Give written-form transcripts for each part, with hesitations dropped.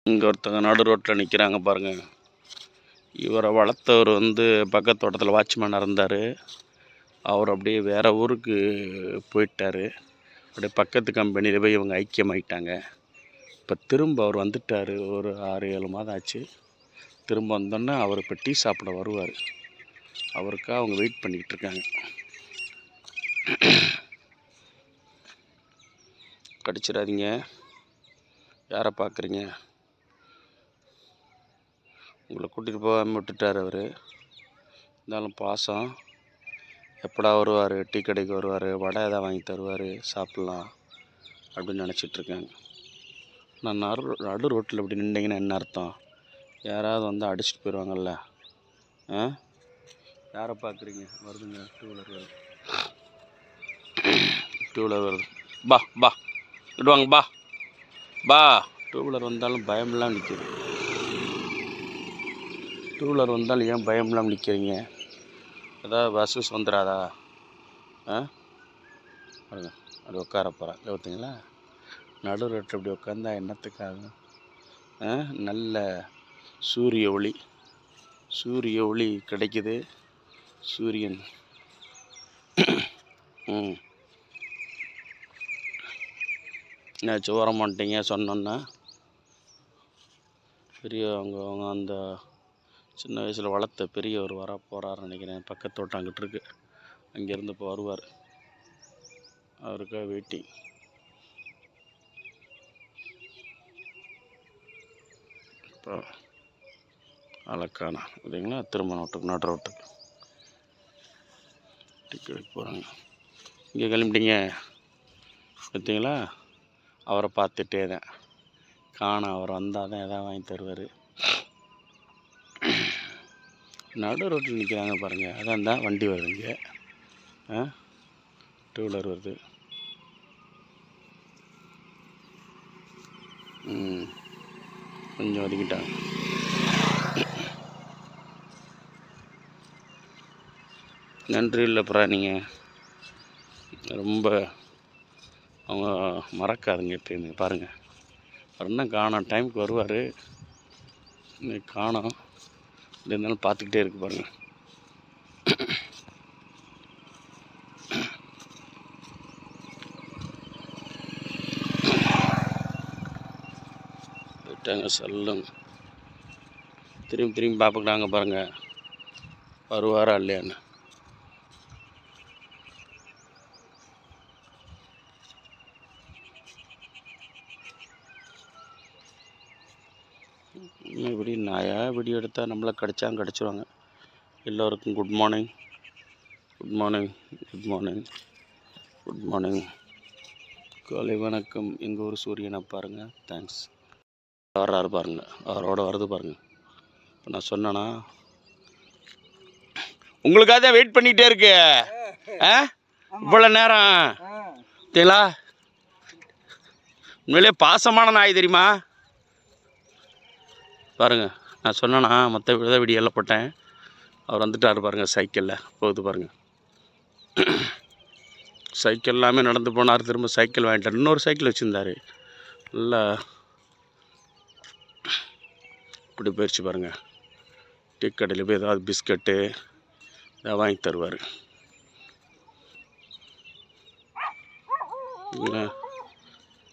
இங்கே ஒருத்தங்க நடு ரோட்டில் நிற்கிறாங்க பாருங்கள். இவரை வளர்த்தவர் பக்கத்து தோட்டத்தில் வாட்ச்மேனாக இருந்தார். அவர் அப்படியே வேறு ஊருக்கு போயிட்டார். அப்படியே பக்கத்து கம்பெனியில் போய் இவங்க ஐக்கியமாயிட்டாங்க. இப்போ திரும்ப அவர் வந்துட்டார். ஒரு 6-7 மாதம் ஆச்சு. திரும்ப வந்தோன்னே அவர் இப்போ டீ சாப்பிட வருவார். அவருக்காக அவங்க வெயிட் பண்ணிக்கிட்டு இருக்காங்க. கடிச்சிடாதீங்க. யாரை பார்க்குறீங்க? உங்களை கூட்டிகிட்டு போகாமல் விட்டுட்டார் அவர். இருந்தாலும் பாசம். எப்படா வருவார், டீ கடைக்கு வருவார், வடை எதாவது வாங்கி தருவார், சாப்பிட்லாம் அப்படின்னு நினச்சிட்ருக்காங்க. நான் நடு ரோட்டில் இப்படி நின்றீங்கன்னா என்ன அர்த்தம்? யாராவது அடிச்சுட்டு போயிடுவாங்கல்ல. யாரை பார்க்குறீங்க? வருதுங்க, டூ வீலர் வருது. பா விடுவாங்க, பா. டூ வீலர் வந்தாலும் பயமெல்லாம் நிற்கிது. டூ வீலர் வந்தாலும் ஏன் பயமெல்லாம் நிற்கிறீங்க? ஏதாவது பஸ்ஸஸ் வந்துடாதா? பாருங்க, அது உட்கார போகிறேன். பார்த்தீங்களா? நடு ரோட்டில் இப்படி உட்காந்தா என்னத்துக்காகும்? நல்ல சூரிய ஒளி கிடைக்குது. சூரியன் என்னாச்சு ஓரம் பண்ணிட்டீங்க சொன்னோன்னா? அவங்க அந்த சின்ன வயசில் வளர்த்த பெரியவர் வர போகிறாருன்னு நினைக்கிறேன். பக்கத்து தோட்டம் அங்கிட்டு இருக்கு. அங்கேருந்து இப்போ வருவார். அவருக்காக வெயிட்டிங். இப்போ அலக்கானா இல்லைங்களா? திரும்ப நடு ரோட்டுக்கு டிக்கெட் போகிறாங்க. இங்கே கிளம்பிட்டீங்க பார்த்தீங்களா? அவரை பார்த்துட்டே தான் காணோம். அவர் வந்தால் தான் எதாவது வாங்கி தருவார். நடு ரோட்டில் நிற்கிறாங்க பாருங்கள். அதான் தான் வண்டி வருது. இங்கே டூ வீலர் வருது. கொஞ்சம் ஒதுக்கிட்டாங்க. நன்றி இல்லைப்பா. நீங்கள் ரொம்ப அவங்க மறக்காதுங்க எப்பயுமே. பாருங்கள், அவர் என்ன காணோம். டைமுக்கு வருவார், இன்னைக்கு காணோம். இருந்தாலும் பார்த்துக்கிட்டே இருக்கு பாருங்கள். போயிட்டாங்க. சொல்லுங்க. திரும்பி பார்த்துக்கிட்டாங்க பாருங்கள், வருவாரா இல்லையான்னு. இப்படி நாயாக வீடியோ எடுத்தால் நம்மளை கடிச்சிருவாங்க. எல்லோருக்கும் குட் மார்னிங். காலை வணக்கம். எங்கள் ஊர் சூரியனை பாருங்கள். தேங்க்ஸ். வர்றாரு பாருங்கள், அவரோட வருது பாருங்கள். இப்போ நான் சொன்னேன்னா உங்களுக்காக தான் வெயிட் பண்ணிகிட்டே இருக்கு. இவ்வளோ நேரம் சரிங்களா? உண்மையிலே பாசமான நாய் தெரியுமா? பாருங்கள், நான் சொன்னேன்னா மற்ற வீடியோவில் போட்டேன். அவர் வந்துட்டார் பாருங்கள். சைக்கிளில் போகுது பாருங்கள். சைக்கிள் எல்லாமே நடந்து போனார். திரும்ப சைக்கிள் வாங்கிட்டார். இன்னொரு சைக்கிள் வச்சுருந்தார். நல்லா இப்படி போயிடுச்சு பாருங்கள். டீ கடையில் போய் ஏதாவது பிஸ்கட்டு ஏதாவது வாங்கி தருவார்.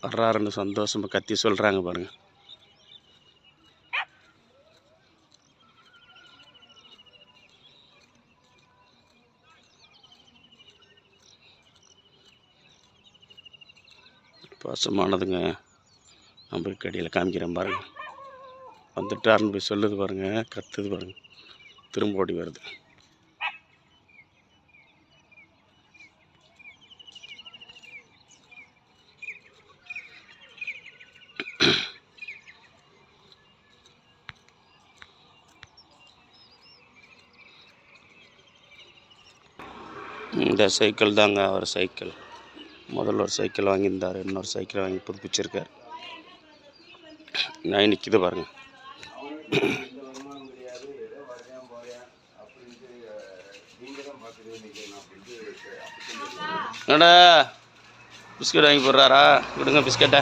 வர்றாருன்னு சந்தோஷமாக கத்தி சொல்கிறாங்க பாருங்கள். பாசமானதுங்க. நான் போய் கடையில் காமிக்கிறேன் பாருங்கள். வந்துட்டாருன்னு போய் சொல்லுது பாருங்கள், கத்துது பாருங்கள். திரும்ப ஓடி வருது. இந்த சைக்கிள் தாங்க அவர் சைக்கிள். முதல்ல ஒரு சைக்கிள் வாங்கியிருந்தார். இன்னொரு சைக்கிள் வாங்கி புதுப்பிச்சிருக்கார். நாய் நிற்கிது பாருங்கள். என்னடா பிஸ்கட் வாங்கி போடுறாரா? விடுங்க பிஸ்கட்டை.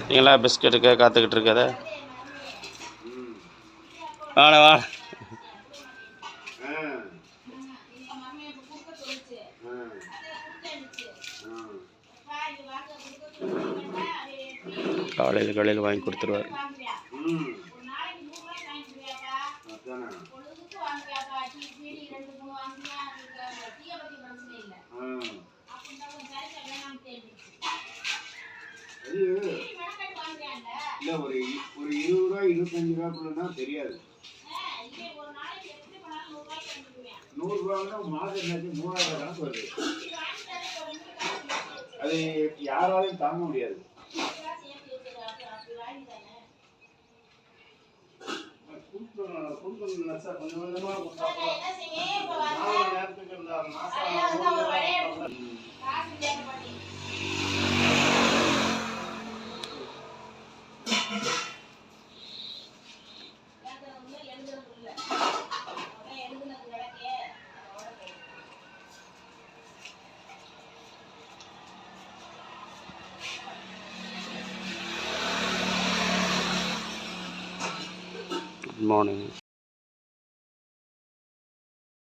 நீங்களா பிஸ்கட்டுக்கு காத்துக்கிட்டு இருக்காத. வாடா வா. காலையில் வாங்கி கொடுத்துருவார். இல்லை ஒரு 20 ரூபா 25 ரூபாக்குள்ளனா தெரியாது. 100 ரூபான்னா மாதம் என்னாச்சு 3000 கணக்கு வருது. அது யாராலையும் தாங்க முடியாது. கொஞ்சம் கொஞ்சமா நேரத்துக்கு இந்த மாசம் Good morning.